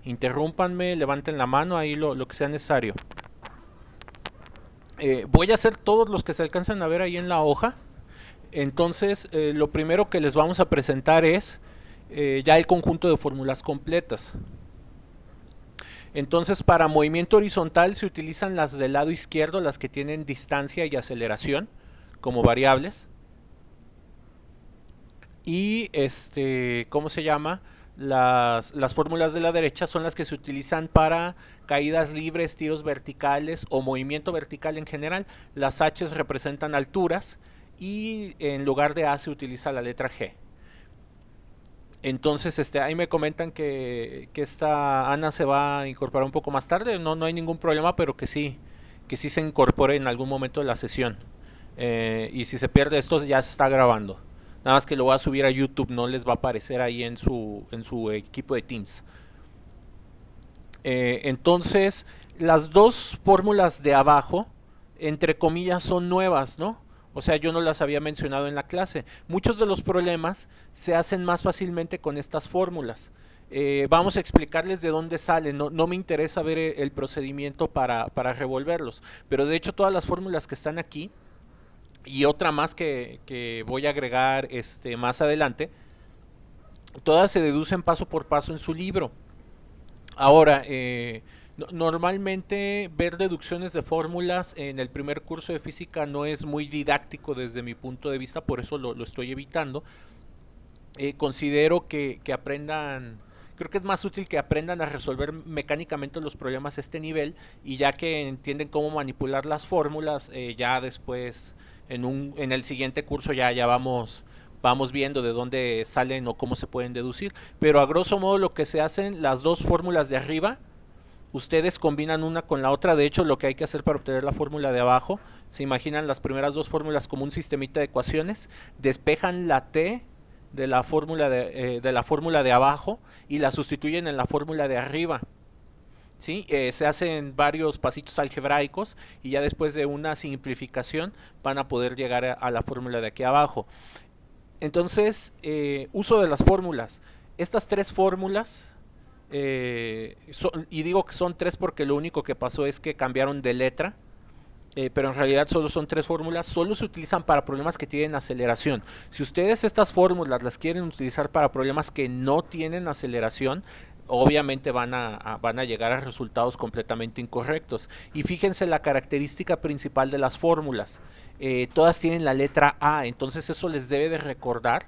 interrúmpanme, levanten la mano, ahí lo que sea necesario. Voy a hacer todos los que se alcanzan a ver ahí en la hoja. Entonces, lo primero que les vamos a presentar es ya el conjunto de fórmulas completas. Entonces, para movimiento horizontal se utilizan las del lado izquierdo, las que tienen distancia y aceleración como variables. Y ¿cómo se llama? Las fórmulas de la derecha son las que se utilizan para caídas libres, tiros verticales o movimiento vertical en general. Las H representan alturas y en lugar de A se utiliza la letra G. Entonces, ahí me comentan que esta Ana se va a incorporar un poco más tarde. No, no hay ningún problema, pero que sí se incorpore en algún momento de la sesión. Y si se pierde esto, ya se está grabando. Nada más que lo voy a subir a YouTube, no les va a aparecer ahí en su equipo de Teams. Entonces, las dos fórmulas de abajo, entre comillas, son nuevas, ¿no? O sea, yo no las había mencionado en la clase. Muchos de los problemas se hacen más fácilmente con estas fórmulas. Vamos a explicarles de dónde salen. No, no me interesa ver el procedimiento para revolverlos. Pero de hecho todas las fórmulas que están aquí y otra más que voy a agregar más adelante, todas se deducen paso por paso en su libro. Ahora, normalmente ver deducciones de fórmulas en el primer curso de física no es muy didáctico desde mi punto de vista, por eso lo estoy evitando. Considero que aprendan, creo que es más útil que aprendan a resolver mecánicamente los problemas a este nivel y ya que entienden cómo manipular las fórmulas, ya después en el siguiente curso ya vamos viendo de dónde salen o cómo se pueden deducir. Pero a grosso modo lo que se hacen, las dos fórmulas de arriba, ustedes combinan una con la otra. De hecho, lo que hay que hacer para obtener la fórmula de abajo, se imaginan las primeras dos fórmulas como un sistemita de ecuaciones, despejan la t de la fórmula de abajo y la sustituyen en la fórmula de arriba. ¿Sí? Se hacen varios pasitos algebraicos y ya después de una simplificación van a poder llegar a la fórmula de aquí abajo. Entonces, uso de las fórmulas. Estas tres fórmulas, y digo que son tres porque lo único que pasó es que cambiaron de letra, pero en realidad solo son tres fórmulas, solo se utilizan para problemas que tienen aceleración. Si ustedes estas fórmulas las quieren utilizar para problemas que no tienen aceleración, obviamente van a llegar a resultados completamente incorrectos. Y fíjense la característica principal de las fórmulas. Todas tienen la letra A, entonces eso les debe de recordar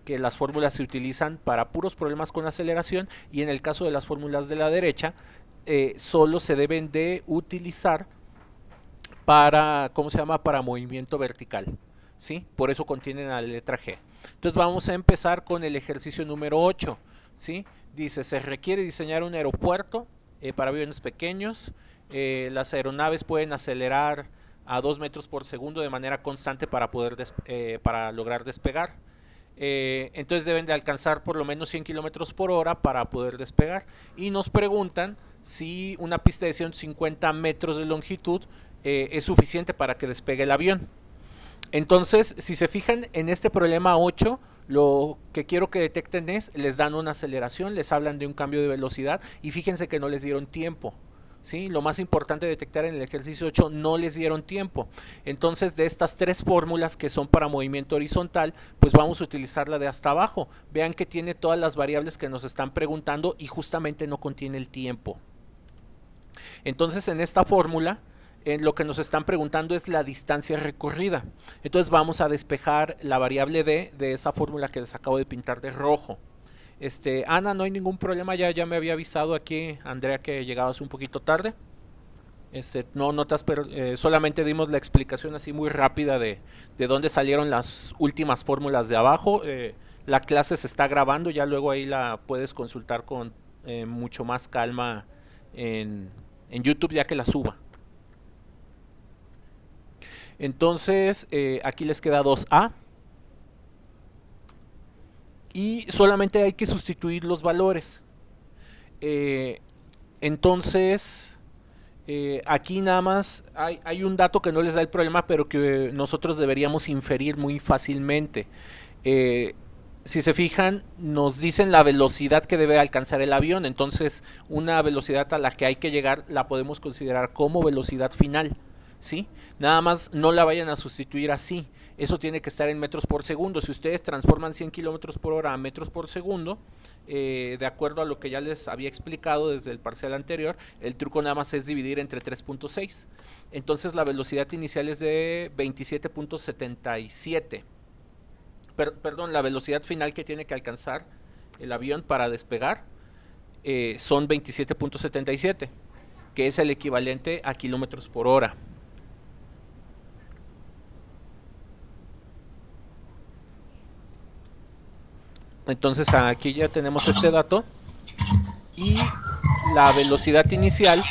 que las fórmulas se utilizan para puros problemas con aceleración y en el caso de las fórmulas de la derecha, solo se deben de utilizar para, ¿cómo se llama? Para movimiento vertical, ¿sí? Por eso contienen la letra G. Entonces vamos a empezar con el ejercicio número 8, ¿sí? Dice, se requiere diseñar un aeropuerto para aviones pequeños. Las aeronaves pueden acelerar a 2 metros por segundo de manera constante para lograr despegar. Entonces deben de alcanzar por lo menos 100 kilómetros por hora para poder despegar. Y nos preguntan si una pista de 150 metros de longitud es suficiente para que despegue el avión. Entonces, si se fijan en este problema 8, lo que quiero que detecten es, les dan una aceleración, les hablan de un cambio de velocidad y fíjense que no les dieron tiempo. ¿Sí? Lo más importante detectar en el ejercicio 8, no les dieron tiempo. Entonces, de estas tres fórmulas que son para movimiento horizontal, pues vamos a utilizar la de hasta abajo. Vean que tiene todas las variables que nos están preguntando y justamente no contiene el tiempo. Entonces, en esta fórmula, lo que nos están preguntando es la distancia recorrida. Entonces vamos a despejar la variable d de esa fórmula que les acabo de pintar de rojo. Ana, no hay ningún problema, ya me había avisado aquí Andrea que llegabas un poquito tarde. No te solamente dimos la explicación así muy rápida de dónde salieron las últimas fórmulas de abajo. La clase se está grabando, ya luego ahí la puedes consultar con mucho más calma en YouTube ya que la suba. Entonces, aquí les queda 2A. Y solamente hay que sustituir los valores. Entonces, aquí nada más hay un dato que no les da el problema, pero que nosotros deberíamos inferir muy fácilmente. si se fijan, nos dicen la velocidad que debe alcanzar el avión. Entonces, una velocidad a la que hay que llegar la podemos considerar como velocidad final, ¿sí? Nada más no la vayan a sustituir así. Eso tiene que estar en metros por segundo. Si ustedes transforman 100 kilómetros por hora a metros por segundo, de acuerdo a lo que ya les había explicado desde el parcial anterior, el truco nada más es dividir entre 3.6. Entonces, la velocidad inicial es de 27.77. Perdón, la velocidad final que tiene que alcanzar el avión para despegar son 27.77, que es el equivalente a kilómetros por hora. Entonces aquí ya tenemos este dato y la velocidad inicial,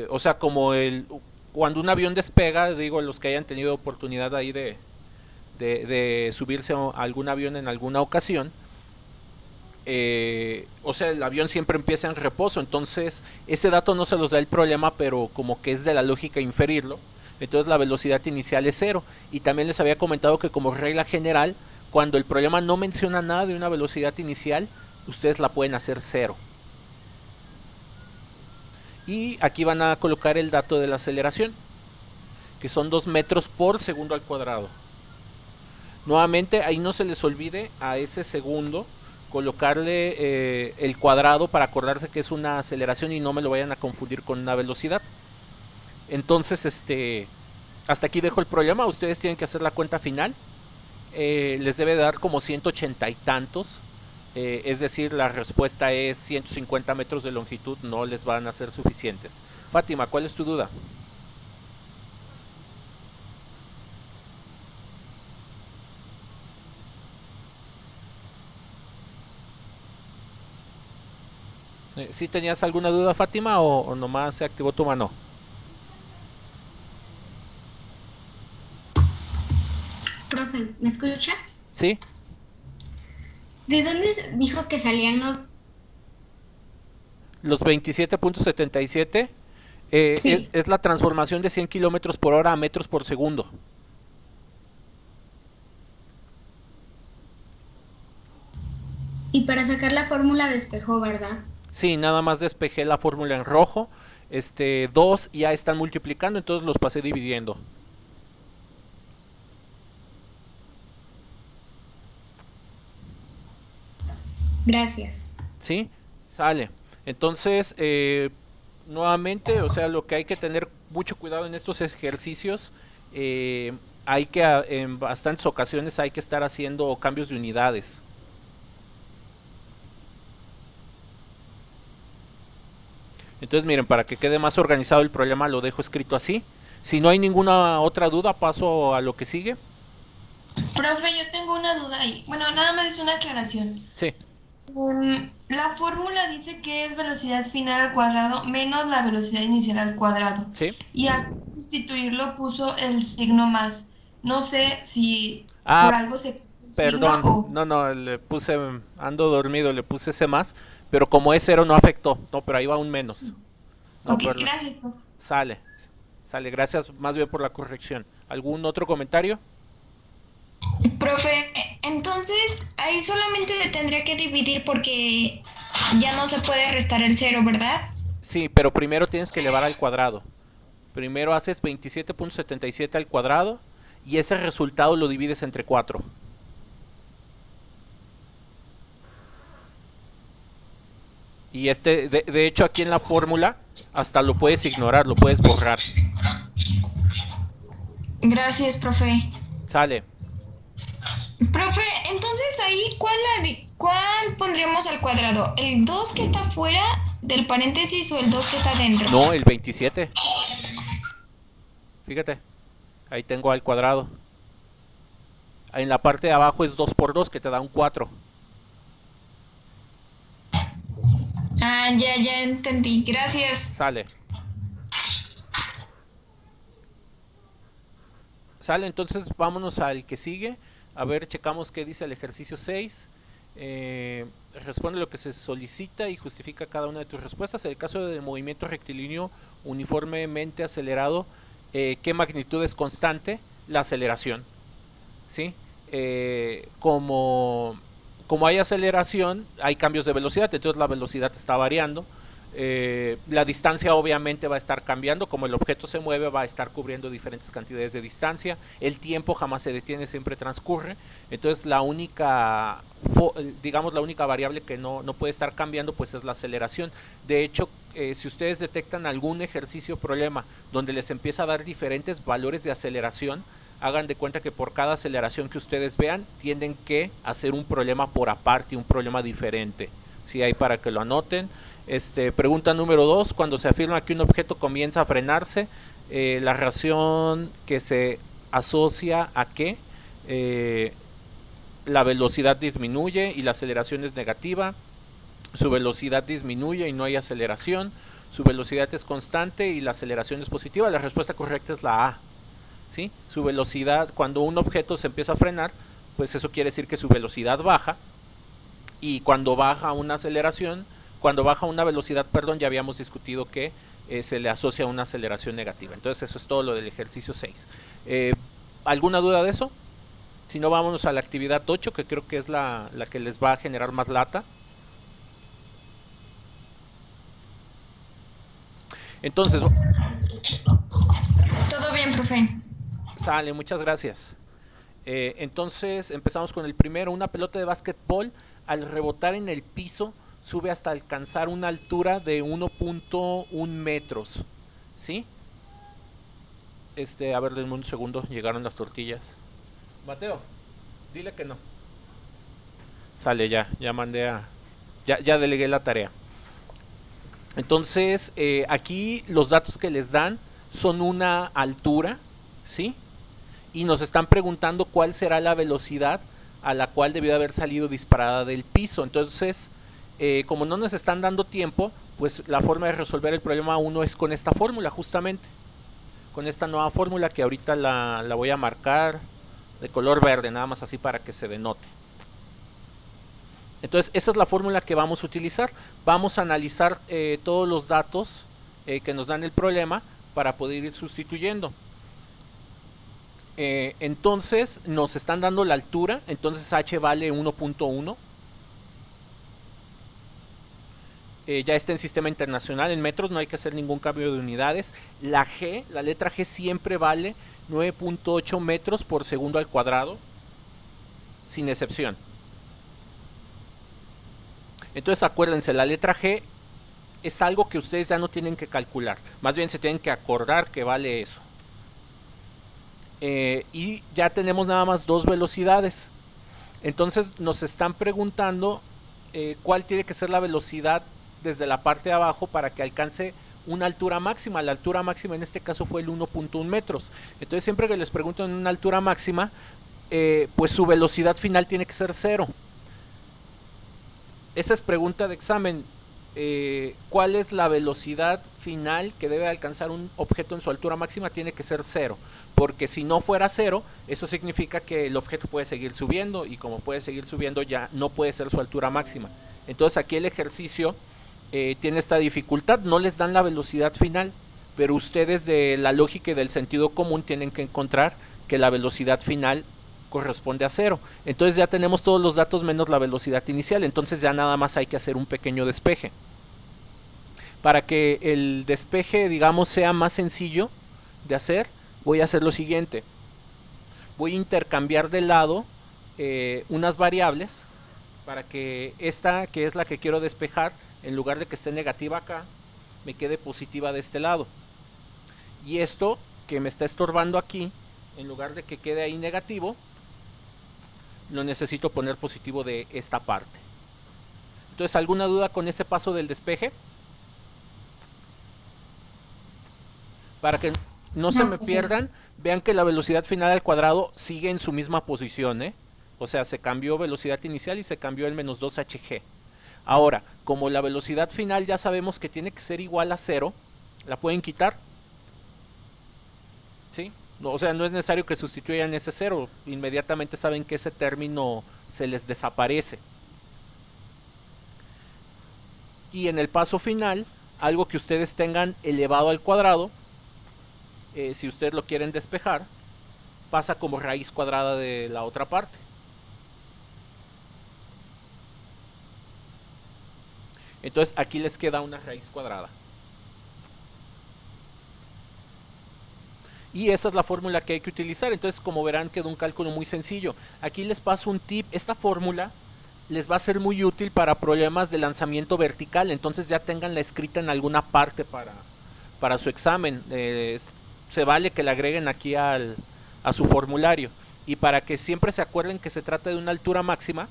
o sea, cuando un avión despega, digo, los que hayan tenido oportunidad ahí de subirse a algún avión en alguna ocasión, o sea, el avión siempre empieza en reposo. Entonces ese dato no se los da el problema, pero como que es de la lógica inferirlo. Entonces la velocidad inicial es cero. Y también les había comentado que como regla general, cuando el problema no menciona nada de una velocidad inicial, ustedes la pueden hacer cero. Y aquí van a colocar el dato de la aceleración, que son 2 metros por segundo al cuadrado. Nuevamente, ahí no se les olvide a ese segundo colocarle el cuadrado para acordarse que es una aceleración y no me lo vayan a confundir con una velocidad. Entonces, hasta aquí dejo el problema. Ustedes tienen que hacer la cuenta final. Les debe dar como 180 y tantos. Es decir, la respuesta es 150 metros de longitud. No les van a ser suficientes. Fátima, ¿cuál es tu duda? ¿Sí tenías alguna duda, Fátima, o nomás se activó tu mano? Profe, ¿me escucha? ¿Sí? ¿De dónde dijo que salían los... Los 27.77 Sí, es la transformación de 100 kilómetros por hora a metros por segundo. y para sacar la fórmula despejó, ¿verdad? Sí, nada más despejé la fórmula en rojo. 2 ya están multiplicando, entonces los pasé dividiendo. Gracias. ¿Sí? Sale. Entonces, nuevamente, o sea, lo que hay que tener mucho cuidado en estos ejercicios, hay que, en bastantes ocasiones hay que estar haciendo cambios de unidades. Entonces, miren, para que quede más organizado el problema, lo dejo escrito así. Si no hay ninguna otra duda, paso a lo que sigue. Profe, yo tengo una duda ahí. Bueno, nada más es una aclaración. Sí, La fórmula dice que es velocidad final al cuadrado menos la velocidad inicial al cuadrado. sí. Y al sustituirlo puso el signo más. No sé si por Ah, algo se puso el signo perdón. o... No, no, le puse, ando dormido, le puse ese más. Pero como es cero, no afectó. No, pero ahí va un menos. Sí. No, Ok, perdón. gracias, profe. Sale, sale. Gracias más bien por la corrección. ¿Algún otro comentario? Profe, entonces ahí solamente le tendría que dividir porque ya no se puede restar el cero, ¿verdad? Sí, pero primero tienes que elevar al cuadrado. Primero haces 27.77 al cuadrado y ese resultado lo divides entre 4. Y de hecho aquí en la fórmula hasta lo puedes ignorar, lo puedes borrar. Gracias, profe. Sale. Profe, entonces ahí, ¿cuál pondríamos al cuadrado? ¿El 2 que está fuera del paréntesis o el 2 que está dentro? No, el 27. Fíjate, ahí tengo al cuadrado. En la parte de abajo es 2 por 2 que te da un 4. Ah, ya entendí. Gracias. Sale. Sale, entonces vámonos al que sigue. A ver, checamos qué dice el ejercicio 6. Responde lo que se solicita y justifica cada una de tus respuestas. En el caso de movimiento rectilíneo uniformemente acelerado, ¿qué magnitud es constante? La aceleración. ¿Sí? Como como hay aceleración, hay cambios de velocidad, entonces la velocidad está variando. La distancia obviamente va a estar cambiando, como el objeto se mueve va a estar cubriendo diferentes cantidades de distancia, el tiempo jamás se detiene, siempre transcurre, entonces la única, digamos la única variable que no puede estar cambiando pues es la aceleración. De hecho, si ustedes detectan algún ejercicio o problema donde les empieza a dar diferentes valores de aceleración, hagan de cuenta que por cada aceleración que ustedes vean tienen que hacer un problema por aparte, un problema diferente. ¿Sí? Ahí para que lo anoten. Pregunta número 2, cuando se afirma que un objeto comienza a frenarse, la razón que se asocia a que la velocidad disminuye y la aceleración es negativa, su velocidad disminuye y no hay aceleración, su velocidad es constante y la aceleración es positiva. La respuesta correcta es la A. ¿Sí? Su velocidad, cuando un objeto se empieza a frenar, pues eso quiere decir que su velocidad baja, y cuando baja una aceleración, cuando baja una velocidad, perdón, ya habíamos discutido que se le asocia a una aceleración negativa. Entonces eso es todo lo del ejercicio 6. ¿Alguna duda de eso? Si no, vámonos a la actividad 8, que creo que es la que les va a generar más lata. Entonces, Todo bien, profe. sale, muchas gracias. Entonces empezamos con el primero. Una pelota de básquetbol al rebotar en el piso sube hasta alcanzar una altura de 1.1 metros. ¿Sí? A ver, denme un segundo, llegaron las tortillas. Mateo, dile que no. Sale, ya mandé a... Ya delegué la tarea. Entonces, aquí los datos que les dan son una altura, ¿sí? Y nos están preguntando cuál será la velocidad a la cual debió haber salido disparada del piso. Entonces, como no nos están dando tiempo, pues la forma de resolver el problema 1 es con esta fórmula, justamente. Con esta nueva fórmula que ahorita la voy a marcar de color verde, nada más así para que se denote. Entonces, esa es la fórmula que vamos a utilizar. Vamos a analizar todos los datos que nos dan el problema para poder ir sustituyendo. Entonces, nos están dando la altura, entonces h vale 1.1. Ya está en sistema internacional en metros, no hay que hacer ningún cambio de unidades. La letra G siempre vale 9.8 metros por segundo al cuadrado, sin excepción. Entonces acuérdense, la letra G es algo que ustedes ya no tienen que calcular, más bien se tienen que acordar que vale eso. Y ya tenemos nada más dos velocidades. Entonces nos están preguntando cuál tiene que ser la velocidad desde la parte de abajo para que alcance una altura máxima. La altura máxima en este caso fue el 1.1 metros. Entonces siempre que les pregunten una altura máxima, pues su velocidad final tiene que ser 0. Esa es pregunta de examen. ¿Cuál es la velocidad final que debe alcanzar un objeto en su altura máxima? Tiene que ser 0, porque si no fuera 0, eso significa que el objeto puede seguir subiendo, y como puede seguir subiendo ya no puede ser su altura máxima. Entonces aquí el ejercicio tiene esta dificultad, no les dan la velocidad final, pero ustedes de la lógica y del sentido común tienen que encontrar que la velocidad final corresponde a 0. Entonces ya tenemos todos los datos menos la velocidad inicial, entonces ya nada más hay que hacer un pequeño despeje. Para que el despeje, digamos, sea más sencillo de hacer, voy a hacer lo siguiente. Voy a intercambiar de lado unas variables para que esta, que es la que quiero despejar, en lugar de que esté negativa acá, me quede positiva de este lado. Y esto que me está estorbando aquí, en lugar de que quede ahí negativo, lo necesito poner positivo de esta parte. Entonces, ¿alguna duda con ese paso del despeje? Para que no se me pierdan, vean que la velocidad final al cuadrado sigue en su misma posición, O sea, se cambió velocidad inicial y se cambió el menos 2hg. Ahora, como la velocidad final ya sabemos que tiene que ser igual a 0, ¿la pueden quitar? ¿Sí? O sea, no es necesario que sustituyan ese 0, inmediatamente saben que ese término se les desaparece. Y en el paso final, algo que ustedes tengan elevado al cuadrado, si ustedes lo quieren despejar, pasa como raíz cuadrada de la otra parte. Entonces aquí les queda una raíz cuadrada. Y esa es la fórmula que hay que utilizar. Entonces, como verán, quedó un cálculo muy sencillo. Aquí les paso un tip. Esta fórmula les va a ser muy útil para problemas de lanzamiento vertical. Entonces ya tenganla escrita en alguna parte para su examen. Se vale que la agreguen aquí a su formulario. Y para que siempre se acuerden que se trata de una altura máxima,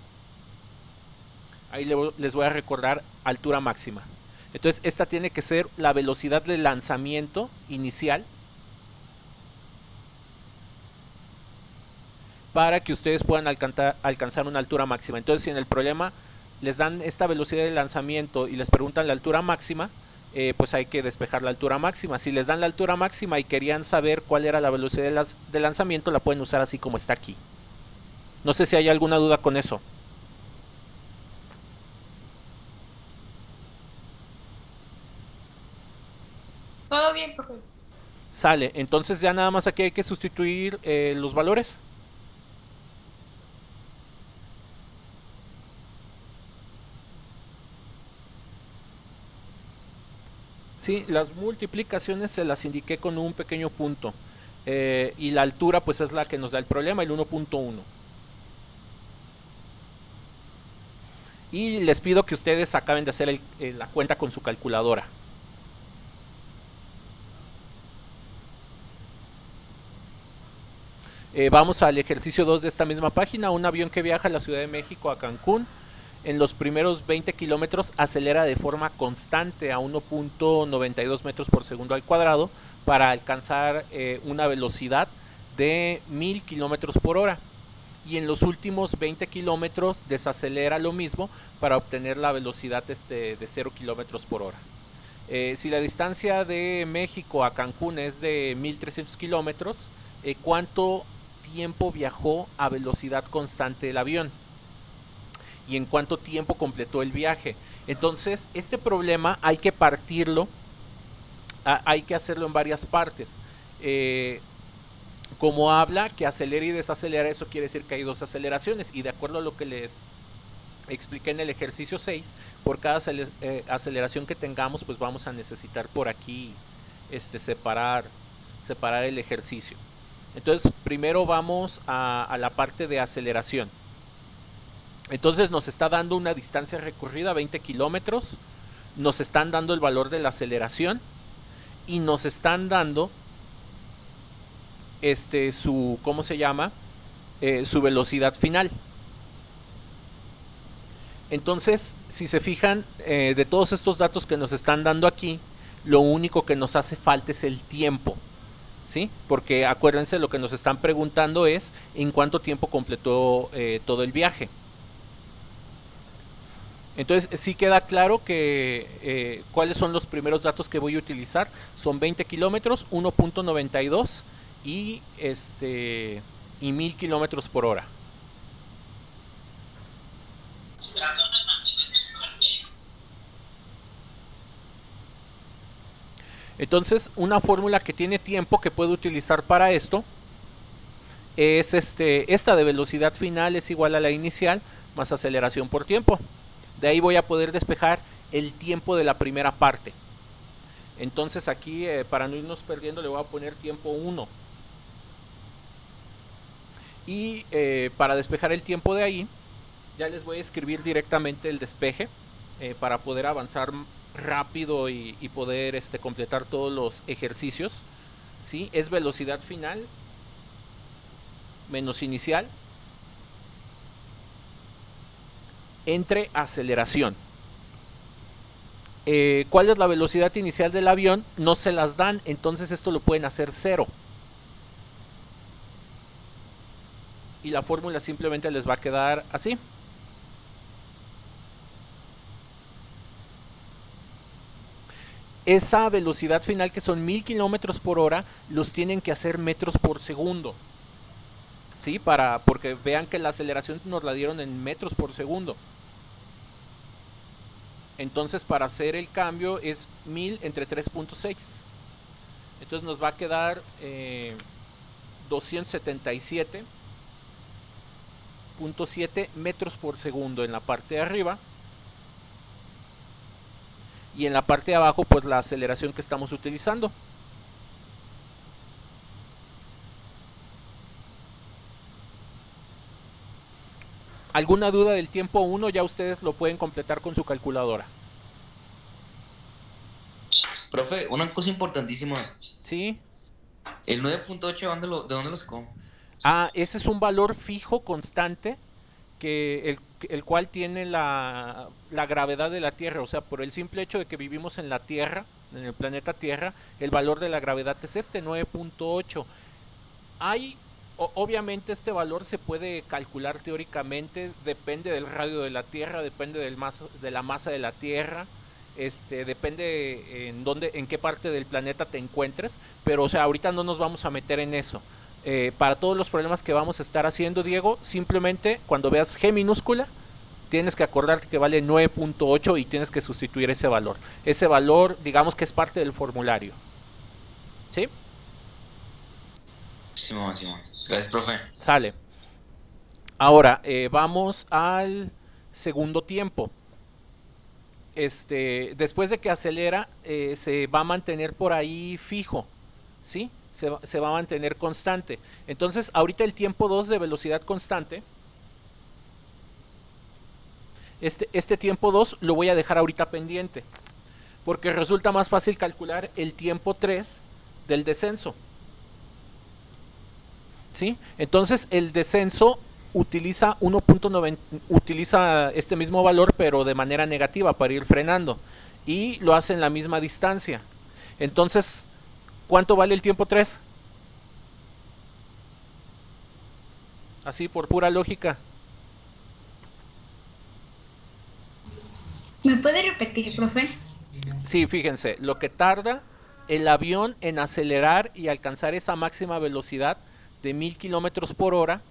ahí les voy a recordar altura máxima. Entonces esta tiene que ser la velocidad de lanzamiento inicial para que ustedes puedan alcanzar una altura máxima. Entonces si en el problema les dan esta velocidad de lanzamiento y les preguntan la altura máxima, pues hay que despejar la altura máxima. Si les dan la altura máxima y querían saber cuál era la velocidad de lanzamiento, la pueden usar así como está aquí. No sé si hay alguna duda con eso. Todo bien, profe. Sale, entonces ya nada más aquí hay que sustituir los valores. Sí, las multiplicaciones se las indiqué con un pequeño punto. Y la altura pues es la que nos da el problema, el 1.1. Y les pido que ustedes acaben de hacer la cuenta con su calculadora. Vamos al ejercicio 2 de esta misma página. Un avión que viaja de la Ciudad de México a Cancún en los primeros 20 kilómetros acelera de forma constante a 1.92 metros por segundo al cuadrado para alcanzar una velocidad de 1000 kilómetros por hora. Y en los últimos 20 kilómetros desacelera lo mismo para obtener la velocidad de 0 kilómetros por hora. Si la distancia de México a Cancún es de 1300 kilómetros, ¿cuánto tiempo viajó a velocidad constante el avión? ¿Y en cuánto tiempo completó el viaje? Entonces, este problema hay que partirlo, hay que hacerlo en varias partes. Como habla que acelera y desacelera, eso quiere decir que hay dos aceleraciones. Y de acuerdo a lo que les expliqué en el ejercicio 6, por cada aceleración que tengamos, pues vamos a necesitar por aquí separar el ejercicio. Entonces, primero vamos a la parte de aceleración. Entonces nos está dando una distancia recorrida, 20 kilómetros. Nos están dando el valor de la aceleración. Y nos están dando su, ¿cómo se llama? Su velocidad final. Entonces, si se fijan, de todos estos datos que nos están dando aquí, lo único que nos hace falta es el tiempo. ¿Sí? Porque acuérdense, lo que nos están preguntando es en cuánto tiempo completó todo el viaje. Entonces sí queda claro que cuáles son los primeros datos que voy a utilizar. Son 20 kilómetros, 1.92 y 1000 kilómetros por hora. Entonces, una fórmula que tiene tiempo que puedo utilizar para esto es esta de velocidad final es igual a la inicial más aceleración por tiempo. De ahí voy a poder despejar el tiempo de la primera parte. Entonces aquí, para no irnos perdiendo, le voy a poner tiempo 1. Y para despejar el tiempo de ahí, ya les voy a escribir directamente el despeje para poder avanzar rápido y poder completar todos los ejercicios. ¿Sí? Es velocidad final menos inicial entre aceleración. ¿Cuál es la velocidad inicial del avión? No se las dan, entonces esto lo pueden hacer 0. Y la fórmula simplemente les va a quedar así. Esa velocidad final, que son 1000 kilómetros por hora, los tienen que hacer metros por segundo. ¿Sí? Porque vean que la aceleración nos la dieron en metros por segundo. Entonces, para hacer el cambio es 1000 entre 3.6. Entonces nos va a quedar 277.7 metros por segundo en la parte de arriba. y en la parte de abajo pues la aceleración que estamos utilizando. ¿Alguna duda del tiempo 1? Ya ustedes lo pueden completar con su calculadora. Profe, una cosa importantísima. ¿Sí? El 9.8, ¿de dónde lo sacó? Ese es un valor fijo constante que el cual tiene la gravedad de la Tierra. O sea, por el simple hecho de que vivimos en la Tierra, en el planeta Tierra, el valor de la gravedad es este 9.8. Obviamente este valor se puede calcular teóricamente, depende del radio de la Tierra, depende de la masa de la Tierra, depende en qué parte del planeta te encuentres, pero o sea, ahorita no nos vamos a meter en eso. Para todos los problemas que vamos a estar haciendo, Diego, simplemente cuando veas G minúscula, tienes que acordarte que vale 9.8 y tienes que sustituir ese valor. Ese valor, digamos que es parte del formulario. ¿Sí? Simón, Simón. Gracias, profe. Sale. Ahora, vamos al segundo tiempo. Después de que acelera, se va a mantener por ahí fijo, ¿sí? Se va a mantener constante. Entonces, ahorita el tiempo 2 de velocidad constante, este tiempo 2 lo voy a dejar ahorita pendiente, porque resulta más fácil calcular el tiempo 3 del descenso. ¿Sí? Entonces el descenso utiliza 1.9, utiliza este mismo valor pero de manera negativa para ir frenando y lo hace en la misma distancia. Entonces, ¿cuánto vale el tiempo 3? Así por pura lógica. ¿Me puede repetir, profe? Sí, fíjense, lo que tarda el avión en acelerar y alcanzar esa máxima velocidad de 1000 kilómetros por hora,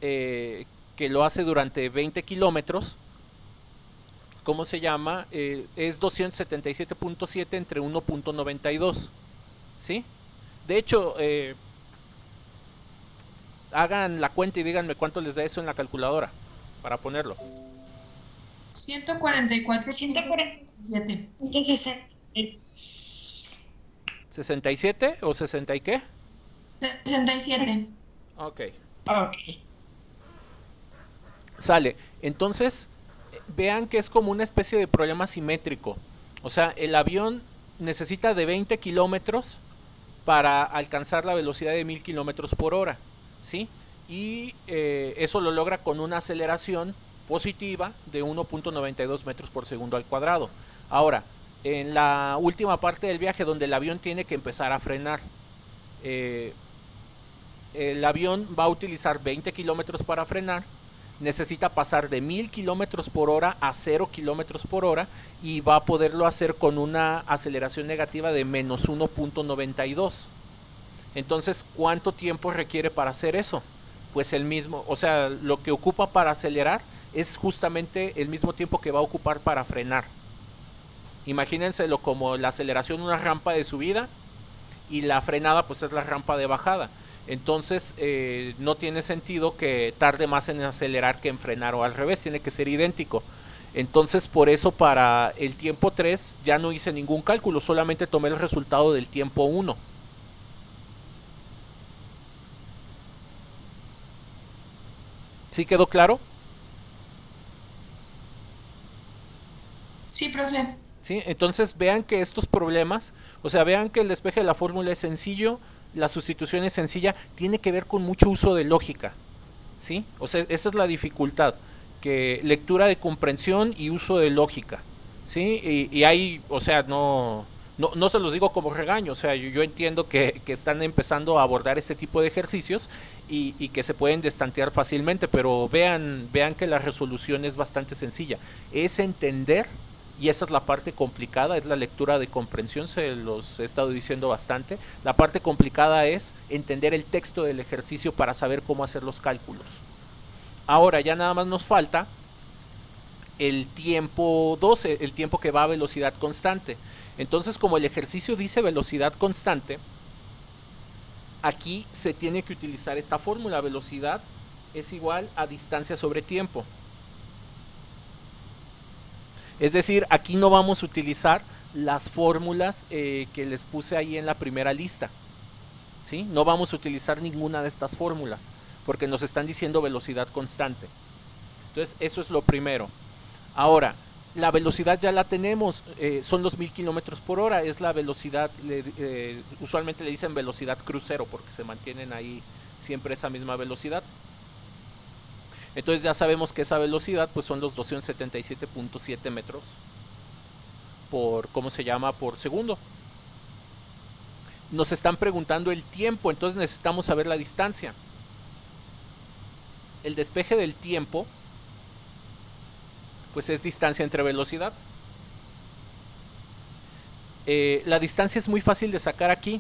que lo hace durante 20 kilómetros, ¿cómo se llama? Es 277.7 entre 1.92, ¿sí? De hecho, hagan la cuenta y díganme cuánto les da eso en la calculadora, para ponerlo. 144.7. Entonces es... ¿67 o 60 y qué? 67. Ok. Ok. Sale. Entonces, vean que es como una especie de problema simétrico. O sea, el avión necesita de 20 kilómetros para alcanzar la velocidad de 1000 kilómetros por hora, ¿sí? Y eso lo logra con una aceleración positiva de 1.92 metros por segundo al cuadrado. Ahora, en la última parte del viaje donde el avión tiene que empezar a frenar, el avión va a utilizar 20 kilómetros para frenar, necesita pasar de 1000 kilómetros por hora a 0 kilómetros por hora y va a poderlo hacer con una aceleración negativa de menos 1.92. Entonces, ¿cuánto tiempo requiere para hacer eso? Pues el mismo, o sea, lo que ocupa para acelerar es justamente el mismo tiempo que va a ocupar para frenar. Imagínenselo como la aceleración una rampa de subida y la frenada pues es la rampa de bajada. Entonces no tiene sentido que tarde más en acelerar que en frenar, o al revés, tiene que ser idéntico. Entonces por eso para el tiempo 3 ya no hice ningún cálculo, solamente tomé el resultado del tiempo 1. ¿Sí quedó claro? Sí, profe. ¿Sí? Entonces vean que estos problemas, o sea, vean que el despeje de la fórmula es sencillo, la sustitución es sencilla, tiene que ver con mucho uso de lógica, ¿sí? O sea, esa es la dificultad, que lectura de comprensión y uso de lógica, ¿sí? Y hay, o sea, no se los digo como regaño, o sea, yo entiendo que están empezando a abordar este tipo de ejercicios y que se pueden destantear fácilmente, pero vean que la resolución es bastante sencilla, es entender. Y esa es la parte complicada, es la lectura de comprensión, se los he estado diciendo bastante. La parte complicada es entender el texto del ejercicio para saber cómo hacer los cálculos. Ahora ya nada más nos falta el tiempo 12, el tiempo que va a velocidad constante. Entonces, como el ejercicio dice velocidad constante, aquí se tiene que utilizar esta fórmula. Velocidad es igual a distancia sobre tiempo. Es decir, aquí no vamos a utilizar las fórmulas que les puse ahí en la primera lista. ¿Sí? No vamos a utilizar ninguna de estas fórmulas porque nos están diciendo velocidad constante. Entonces eso es lo primero. Ahora, la velocidad ya la tenemos, son los 1000 kilómetros por hora, es la velocidad, usualmente le dicen velocidad crucero porque se mantienen ahí siempre esa misma velocidad. Entonces ya sabemos que esa velocidad pues son los 277.7 metros por, ¿cómo se llama?, por segundo. Nos están preguntando el tiempo, entonces necesitamos saber la distancia. El despeje del tiempo pues es distancia entre velocidad. La distancia es muy fácil de sacar aquí.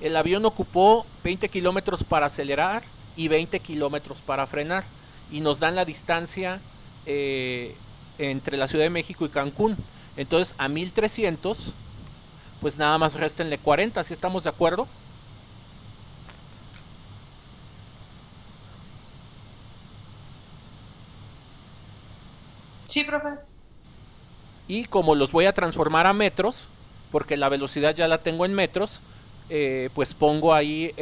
El avión ocupó 20 kilómetros para acelerar y 20 kilómetros para frenar. Y nos dan la distancia entre la Ciudad de México y Cancún. Entonces a 1300, pues nada más réstenle 40, ¿sí estamos de acuerdo? Sí, profe. Y como los voy a transformar a metros, porque la velocidad ya la tengo en metros, pues pongo ahí,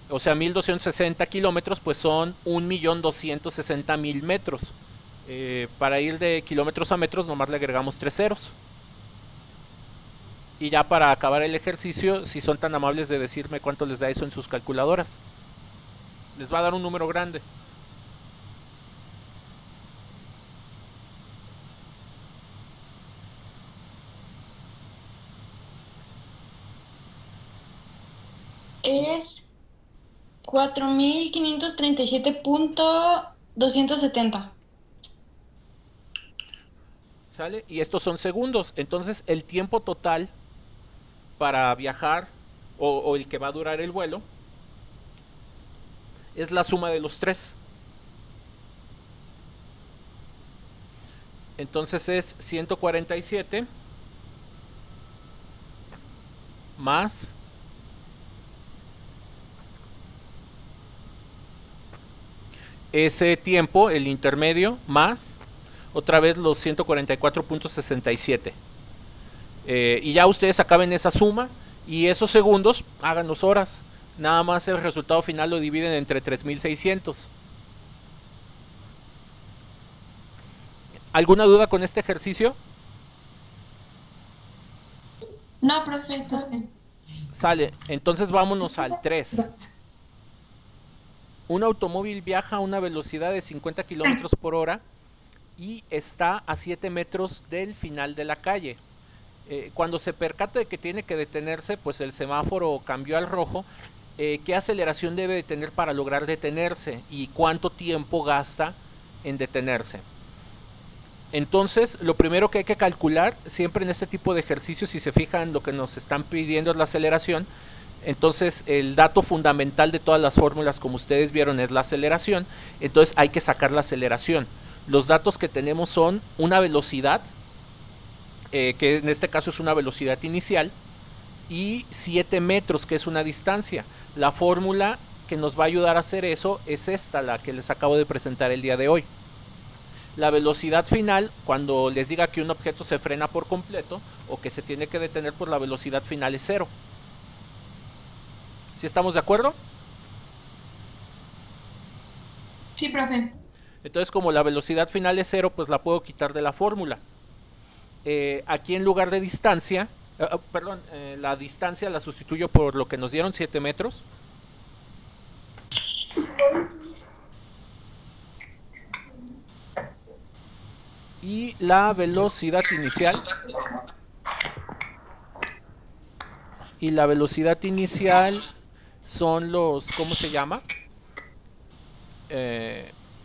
o sea, 1260 kilómetros, pues son 1.260.000 metros. Para ir de kilómetros a metros, nomás le agregamos 3 ceros. Y ya para acabar el ejercicio, si son tan amables de decirme cuánto les da eso en sus calculadoras. Les va a dar un número grande. Es 4537.270. ¿Sale? Y estos son segundos. Entonces el tiempo total para viajar o el que va a durar el vuelo es la suma de los tres. Entonces es 147 más ese tiempo, el intermedio, más otra vez los 144.67. Y ya ustedes acaben esa suma y esos segundos hagan los horas. Nada más el resultado final lo dividen entre 3600. ¿Alguna duda con este ejercicio? No, profe, todo bien. Sale, entonces vámonos al 3. Un automóvil viaja a una velocidad de 50 kilómetros por hora y está a 7 metros del final de la calle. Cuando se percata de que tiene que detenerse, pues el semáforo cambió al rojo. ¿Qué aceleración debe de tener para lograr detenerse? ¿Y cuánto tiempo gasta en detenerse? Entonces, lo primero que hay que calcular, siempre en este tipo de ejercicios, si se fijan, lo que nos están pidiendo es la aceleración. Entonces, el dato fundamental de todas las fórmulas, como ustedes vieron, es la aceleración. Entonces, hay que sacar la aceleración. Los datos que tenemos son una velocidad, que en este caso es una velocidad inicial, y 7 metros, que es una distancia. La fórmula que nos va a ayudar a hacer eso es esta, la que les acabo de presentar el día de hoy. La velocidad final, cuando les diga que un objeto se frena por completo o que se tiene que detener, pues la velocidad final es 0. ¿Sí estamos de acuerdo? Sí, profe. Entonces, como la velocidad final es 0, pues la puedo quitar de la fórmula. Aquí en lugar de distancia, la distancia la sustituyo por lo que nos dieron, 7 metros. Y la velocidad inicial. Y la velocidad inicial son los, ¿cómo se llama?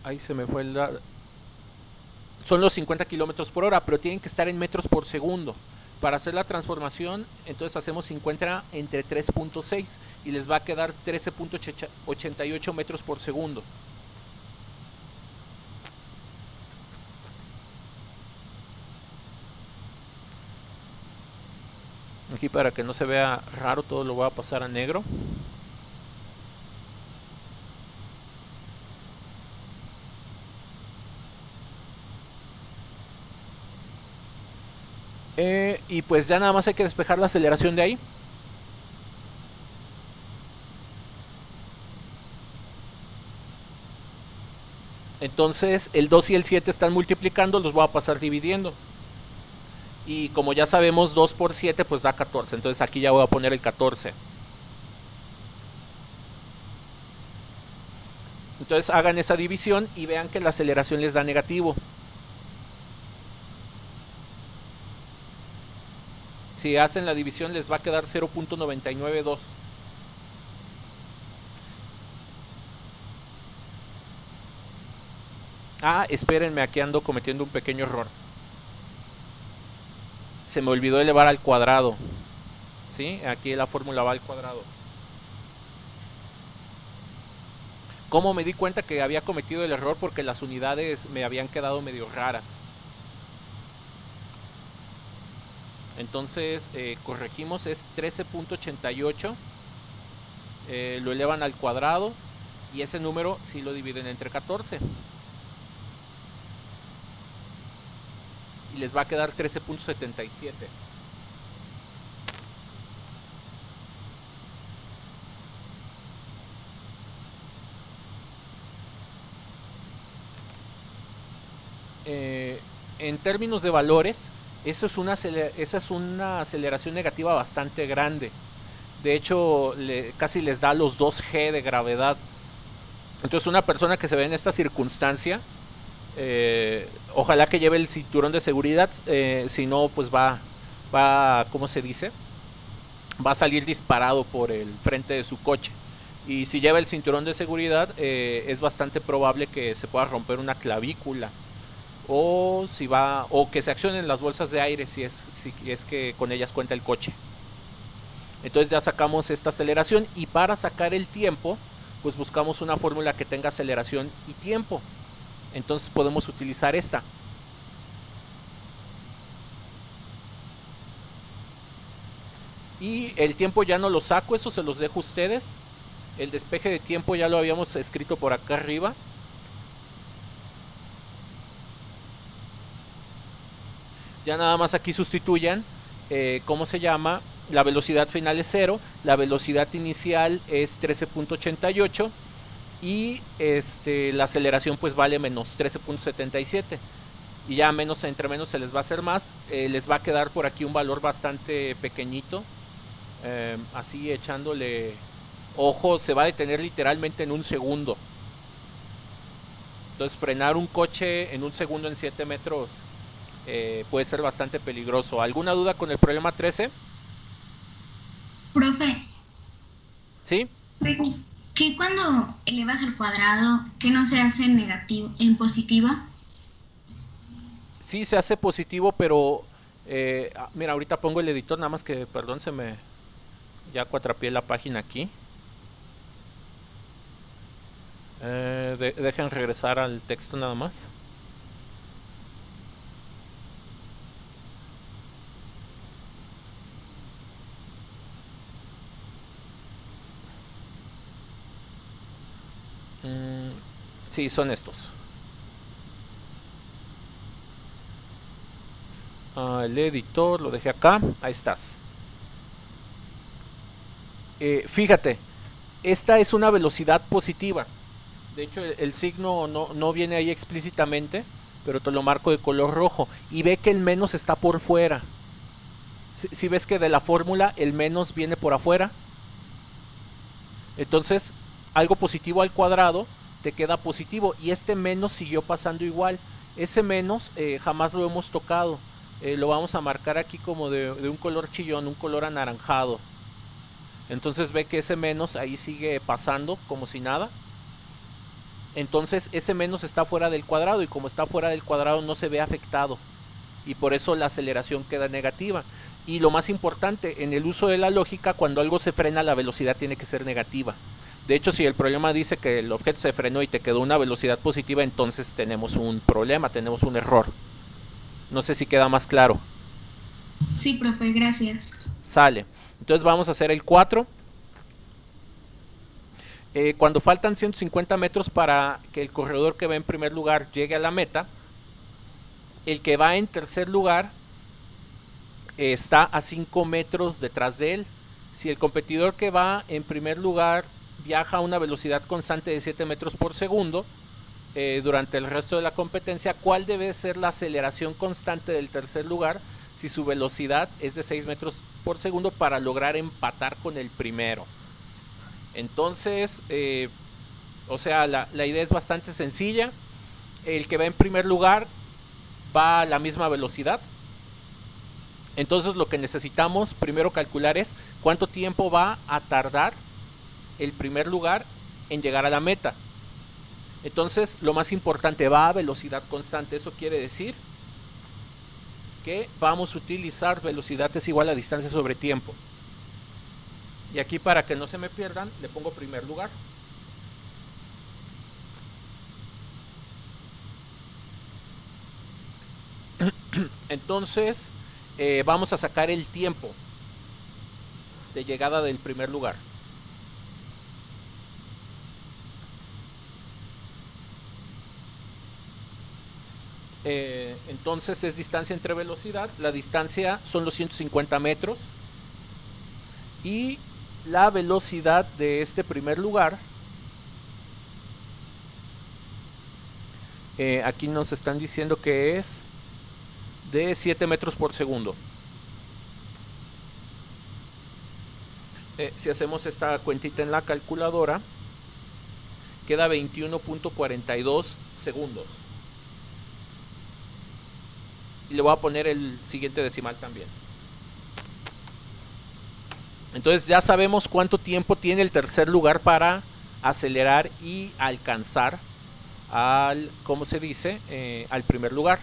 Ahí se me fue son los 50 kilómetros por hora, pero tienen que estar en metros por segundo. Para hacer la transformación, entonces hacemos 50 entre 3.6 y les va a quedar 13.88 metros por segundo. Aquí, para que no se vea raro, todo lo voy a pasar a negro. Y pues ya nada más hay que despejar la aceleración de ahí. Entonces el 2 y el 7 están multiplicando, los voy a pasar dividiendo. Y como ya sabemos, 2 por 7 pues da 14. Entonces aquí ya voy a poner el 14. Entonces hagan esa división y vean que la aceleración les da negativo. Si hacen la división les va a quedar 0.992. Ah, espérenme, aquí ando cometiendo un pequeño error. Se me olvidó elevar al cuadrado. ¿Sí? Aquí la fórmula va al cuadrado. ¿Cómo me di cuenta que había cometido el error? Porque las unidades me habían quedado medio raras. Entonces corregimos, es 13.88. Lo elevan al cuadrado. Y ese número sí lo dividen entre 14. Y les va a quedar 13.77. En términos de valores, esa es una aceleración negativa bastante grande. De hecho, casi les da los 2G de gravedad. Entonces una persona que se ve en esta circunstancia, ojalá que lleve el cinturón de seguridad, si no pues va, ¿cómo se dice? Va a salir disparado por el frente de su coche. Y si lleva el cinturón de seguridad, es bastante probable que se pueda romper una clavícula. O que se accionen las bolsas de aire si es que con ellas cuenta el coche. Entonces ya sacamos esta aceleración, y para sacar el tiempo pues buscamos una fórmula que tenga aceleración y tiempo. Entonces podemos utilizar esta. Y el tiempo ya no lo saco, eso se los dejo a ustedes. El despeje de tiempo ya lo habíamos escrito por acá arriba. Ya nada más aquí sustituyan, ¿cómo se llama? La velocidad final es 0, la velocidad inicial es 13.88 y la aceleración pues vale menos 13.77. Y ya entre menos se les va a hacer más, les va a quedar por aquí un valor bastante pequeñito. Así echándole ojo, se va a detener literalmente en un segundo. Entonces frenar un coche en un segundo en 7 metros puede ser bastante peligroso. ¿Alguna duda con el problema 13? Profe, ¿Sí? que cuando elevas al cuadrado, que no se hace en positiva? Sí, se hace positivo, pero mira, ahorita pongo el editor, nada más que, perdón, ya cuatrapié la página aquí. Dejen regresar al texto nada más. Sí, son estos. El editor lo dejé acá. Ahí estás. Fíjate, esta es una velocidad positiva. De hecho, el signo no viene ahí explícitamente, pero te lo marco de color rojo. Y ve que el menos está por fuera. Si ves que de la fórmula el menos viene por afuera. Entonces, algo positivo al cuadrado te queda positivo, y este menos siguió pasando igual. Ese menos jamás lo hemos tocado. Lo vamos a marcar aquí como de un color chillón, un color anaranjado. Entonces ve que ese menos ahí sigue pasando como si nada. Entonces ese menos está fuera del cuadrado, y como está fuera del cuadrado no se ve afectado, y por eso la aceleración queda negativa. Y lo más importante, en el uso de la lógica, cuando algo se frena, la velocidad tiene que ser negativa. De hecho, si el problema dice que el objeto se frenó y te quedó una velocidad positiva, entonces tenemos un problema, tenemos un error. No sé si queda más claro. Sí, profe, gracias. Sale. Entonces vamos a hacer el 4. Cuando faltan 150 metros para que el corredor que va en primer lugar llegue a la meta, el que va en tercer lugar está a 5 metros detrás de él. Si el competidor que va en primer lugar viaja a una velocidad constante de 7 metros por segundo, durante el resto de la competencia, ¿cuál debe ser la aceleración constante del tercer lugar si su velocidad es de 6 metros por segundo para lograr empatar con el primero? Entonces, o sea, la idea es bastante sencilla. El que va en primer lugar va a la misma velocidad. Entonces lo que necesitamos primero calcular es cuánto tiempo va a tardar el primer lugar en llegar a la meta. Entonces lo más importante, va a velocidad constante. Eso quiere decir que vamos a utilizar velocidad es igual a distancia sobre tiempo. Y aquí, para que no se me pierdan, le pongo primer lugar. Entonces vamos a sacar el tiempo de llegada del primer lugar. Entonces es distancia entre velocidad. La distancia son los 150 metros. Y la velocidad de este primer lugar, aquí nos están diciendo que es de 7 metros por segundo. Si hacemos esta cuentita en la calculadora, queda 21.42 segundos. Y le voy a poner el siguiente decimal también. Entonces ya sabemos cuánto tiempo tiene el tercer lugar para acelerar y alcanzar al, ¿cómo se dice? Al primer lugar.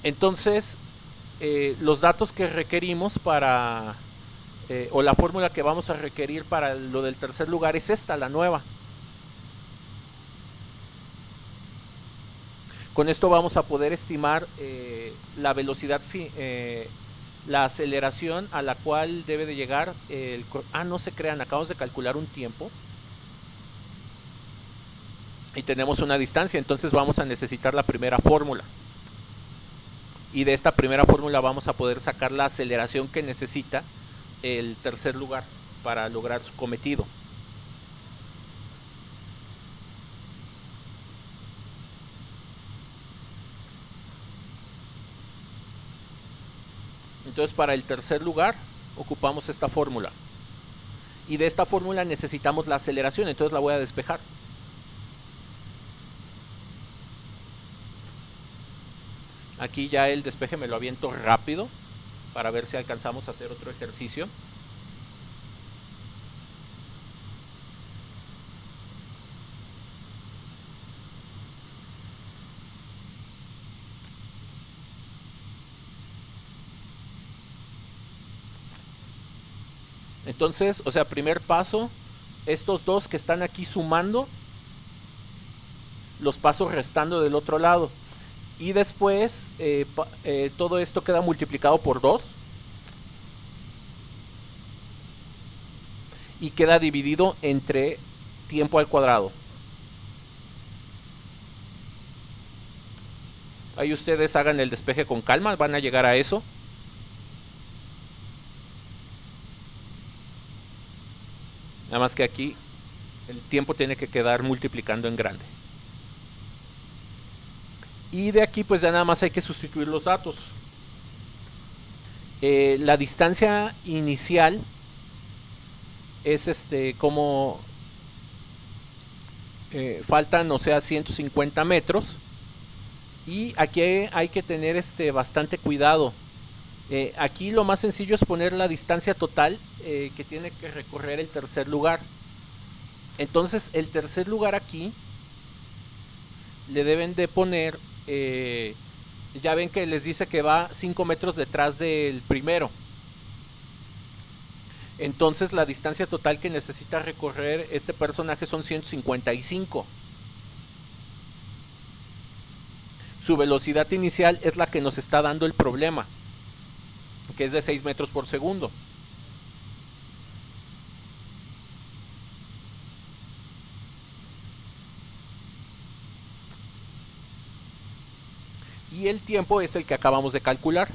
Entonces, los datos que requerimos para, o la fórmula que vamos a requerir para lo del tercer lugar es esta, la nueva. Con esto vamos a poder estimar la velocidad, la aceleración a la cual debe de llegar el... no se crean, acabamos de calcular un tiempo. Y tenemos una distancia, entonces vamos a necesitar la primera fórmula. Y de esta primera fórmula vamos a poder sacar la aceleración que necesita el tercer lugar para lograr su cometido. Entonces, para el tercer lugar ocupamos esta fórmula. Y de esta fórmula necesitamos la aceleración, entonces la voy a despejar. Aquí ya el despeje me lo aviento rápido para ver si alcanzamos a hacer otro ejercicio. Entonces, o sea, primer paso, estos dos que están aquí sumando, los paso restando del otro lado. Y después todo esto queda multiplicado por 2 y queda dividido entre tiempo al cuadrado. Ahí ustedes hagan el despeje con calma, van a llegar a eso. Nada más que aquí el tiempo tiene que quedar multiplicando en grande. Y de aquí pues ya nada más hay que sustituir los datos. La distancia inicial es como faltan, o sea, 150 metros. Y aquí hay que tener bastante cuidado. Aquí lo más sencillo es poner la distancia total que tiene que recorrer el tercer lugar. Entonces el tercer lugar aquí le deben de poner, ya ven que les dice que va 5 metros detrás del primero. Entonces la distancia total que necesita recorrer este personaje son 155. Su velocidad inicial es la que nos está dando el problema, que es de 6 metros por segundo. Y el tiempo es el que acabamos de calcular,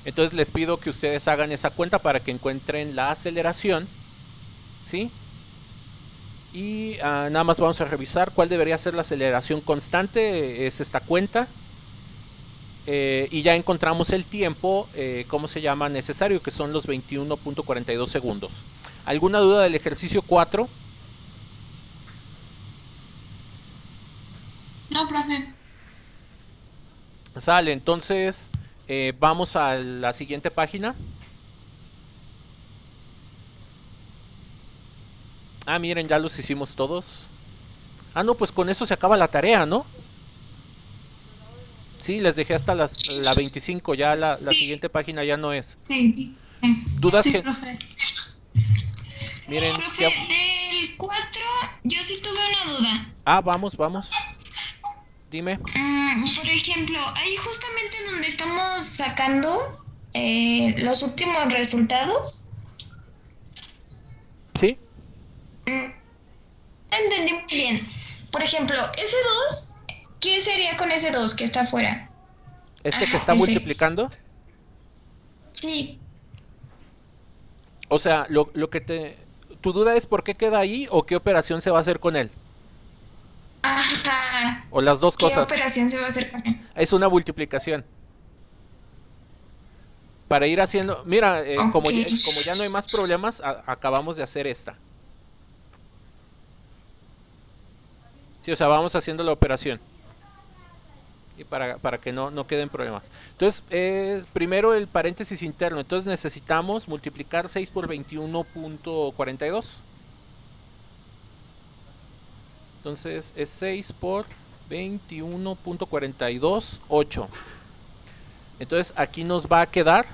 Entonces les pido que ustedes hagan esa cuenta para que encuentren la aceleración, ¿sí? Y nada más vamos a revisar cuál debería ser la aceleración constante, es esta cuenta. Y ya encontramos el tiempo, ¿cómo se llama? Necesario, que son los 21.42 segundos. ¿Alguna duda del ejercicio 4? No, profe. Sale, entonces vamos a la siguiente página. Ah, miren, ya los hicimos todos. Ah, no, pues con eso se acaba la tarea, ¿no? Sí, les dejé hasta la 25, ya la siguiente página ya no es. Sí. ¿Dudas Sí, que...? profe. Miren, Profe, del 4 yo sí tuve una duda. Ah, vamos. Dime. Por ejemplo, ahí justamente donde estamos sacando los últimos resultados. ¿Sí? No entendí muy bien. Por ejemplo, ese 2, ¿qué sería con ese 2 que está afuera? ¿Este que Ajá, está ese. multiplicando? Sí. O sea, lo que te... ¿Tu duda es por qué queda ahí o qué operación se va a hacer con él? Ajá. O las dos ¿Qué cosas. operación se va a hacer con él? Es una multiplicación. Para ir haciendo... Mira, como ya no hay más problemas, acabamos de hacer esta. Sí, o sea, vamos haciendo la operación. Y para que no queden problemas. Entonces, primero el paréntesis interno. Entonces necesitamos multiplicar 6 por 21.42. Entonces es 6 por 21.42, 8. Entonces aquí nos va a quedar...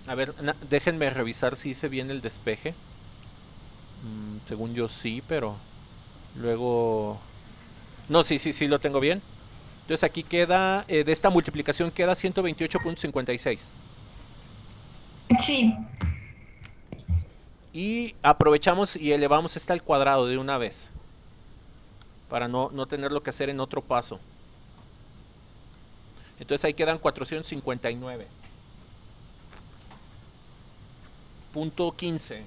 A ver, déjenme revisar si hice bien el despeje. Según yo sí, pero luego... No, sí lo tengo bien. Entonces aquí queda, de esta multiplicación queda 128.56. Sí. Y aprovechamos y elevamos esta al cuadrado de una vez. Para no tenerlo que hacer en otro paso. Entonces ahí quedan 459.15.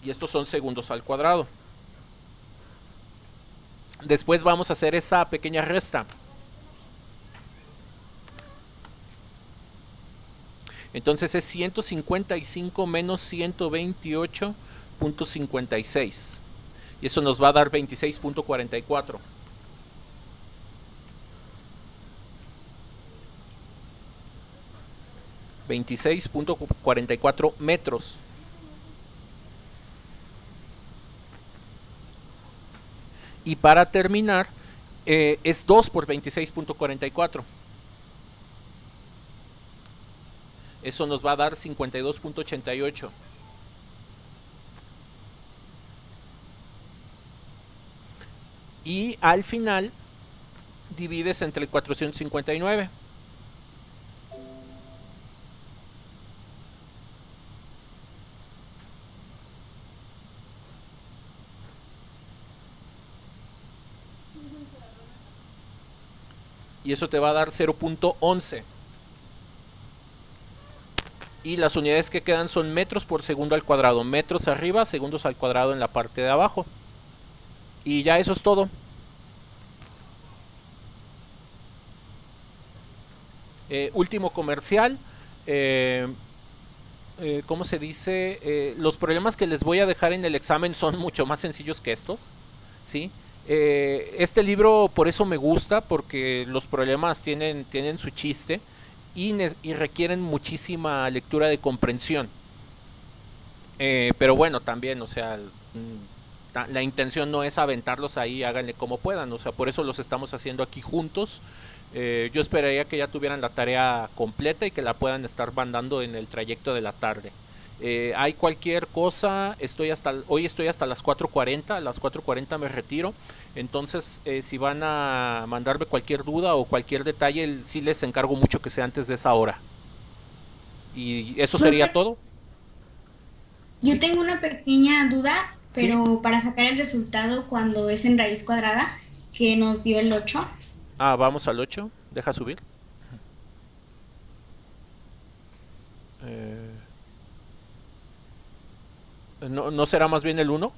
Y estos son segundos al cuadrado. Después vamos a hacer esa pequeña resta. Entonces es 155 menos 128.56. Y eso nos va a dar 26.44. ...26.44 metros. Y para terminar, es 2 por 26.44. Eso nos va a dar 52.88. Y al final, divides entre el 459. Y eso te va a dar 0.11. Y las unidades que quedan son metros por segundo al cuadrado. Metros arriba, segundos al cuadrado en la parte de abajo. Y ya eso es todo. Último comercial. ¿Cómo se dice? Los problemas que les voy a dejar en el examen son mucho más sencillos que estos. ¿Sí? Este libro por eso me gusta, porque los problemas tienen su chiste y requieren muchísima lectura de comprensión. Pero bueno, también, o sea, la intención no es aventarlos ahí, háganle como puedan, o sea, por eso los estamos haciendo aquí juntos. Yo esperaría que ya tuvieran la tarea completa y que la puedan estar mandando en el trayecto de la tarde. Hay cualquier cosa, hoy estoy hasta las 4:40, a las 4:40 me retiro. Entonces, si van a mandarme cualquier duda o cualquier detalle, sí les encargo mucho que sea antes de esa hora. Y eso sería todo. Yo Sí. tengo una pequeña duda, Sí. pero para sacar el resultado cuando es en raíz cuadrada, que nos dio el 8. Ah, vamos al 8. Deja subir. Eh, ¿no será más bien el 1?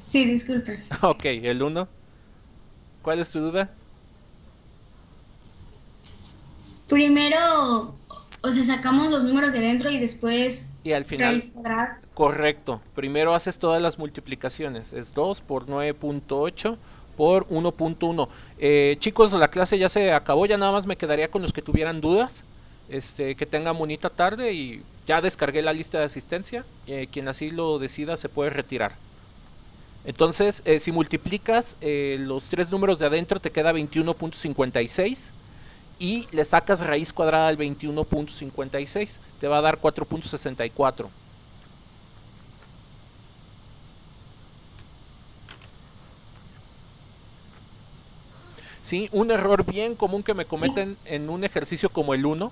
Sí, disculpe. Ok, el 1. ¿Cuál es tu duda? Primero, o sea, sacamos los números de dentro y después Y al final, raíz cuadrada. correcto. Primero haces todas las multiplicaciones. Es 2 por 9.8 por 1.1. Chicos, la clase ya se acabó. Ya nada más me quedaría con los que tuvieran dudas. Que tengan bonita tarde y ya descargué la lista de asistencia. Quien así lo decida se puede retirar. Entonces, si multiplicas los tres números de adentro, te queda 21.56 y le sacas raíz cuadrada al 21.56, te va a dar 4.64. Sí, un error bien común que me cometen en un ejercicio como el 1,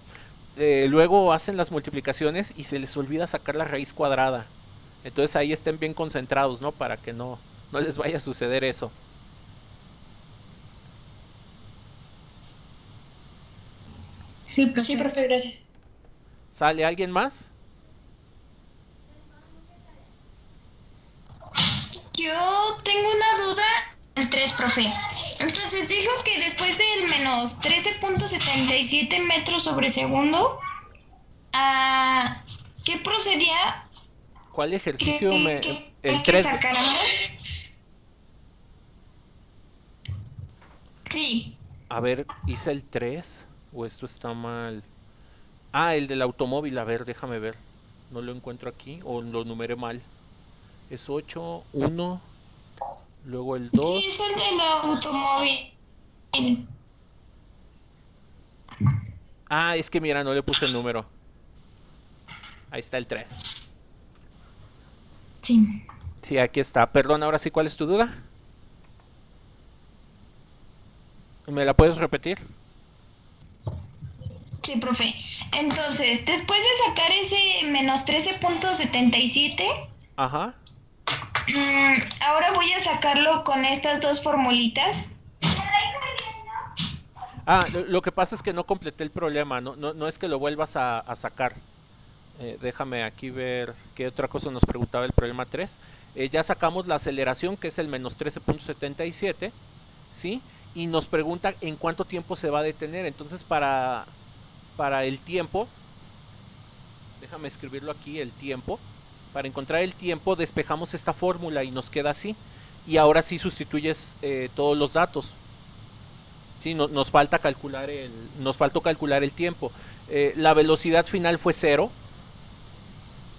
luego hacen las multiplicaciones y se les olvida sacar la raíz cuadrada. Entonces ahí estén bien concentrados, ¿no? Para que no les vaya a suceder eso. Sí, profe. Sí, profe, gracias. ¿Sale alguien más? Yo tengo una duda. El 3, profe. Entonces dijo que después del menos 13.77 metros sobre segundo, ¿qué procedía ¿Cuál que, ejercicio el que 3? sacáramos? Sí, A ver, ¿hice el 3 o esto está mal? Ah, el del automóvil, a ver, déjame ver. No lo encuentro aquí o lo numeré mal. Es 8, 1, luego el sí, es 2. el del automóvil. Ah, es que mira, no le puse el número. Ahí está el 3. Sí. Sí, aquí está. Perdón, ahora sí, ¿cuál es tu duda? ¿Me la puedes repetir? Sí, profe. Entonces, después de sacar ese menos 13.77, Ajá. ahora voy a sacarlo con estas dos formulitas. Ah, lo que pasa es que no completé el problema. No es que lo vuelvas a sacar. Déjame aquí ver qué otra cosa nos preguntaba el problema 3. Ya sacamos la aceleración, que es el menos 13.77, ¿sí? Y nos pregunta en cuánto tiempo se va a detener. Entonces, para el tiempo, déjame escribirlo aquí, el tiempo. Para encontrar el tiempo, despejamos esta fórmula y nos queda así. Y ahora sí sustituyes todos los datos. Sí, nos faltó calcular el tiempo. La velocidad final fue 0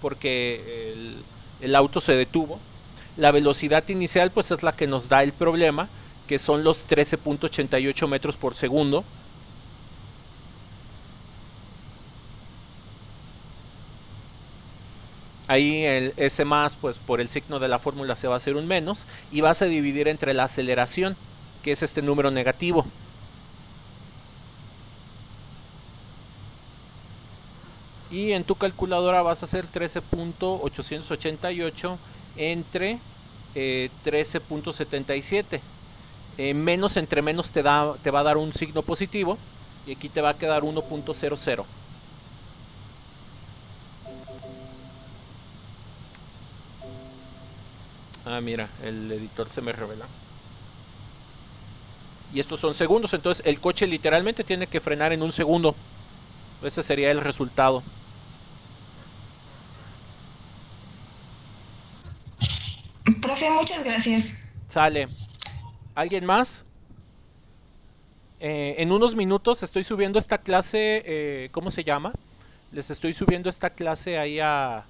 porque el auto se detuvo. La velocidad inicial pues es la que nos da el problema, que son los 13.88 metros por segundo. Ahí el S más, pues por el signo de la fórmula se va a hacer un menos y vas a dividir entre la aceleración, que es este número negativo. Y en tu calculadora vas a hacer 13.888 entre 13.77. Menos entre menos te va a dar un signo positivo y aquí te va a quedar 1.00. Ah, mira, el editor se me revela. Y estos son segundos, entonces el coche literalmente tiene que frenar en un segundo. Ese sería el resultado. Profe, muchas gracias. Sale. ¿Alguien más? En unos minutos estoy subiendo esta clase, ¿cómo se llama? Les estoy subiendo esta clase ahí a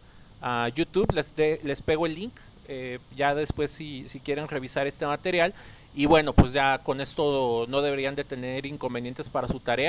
YouTube, les pego el link, ya después si quieren revisar este material. Y bueno, pues ya con esto no deberían de tener inconvenientes para su tarea.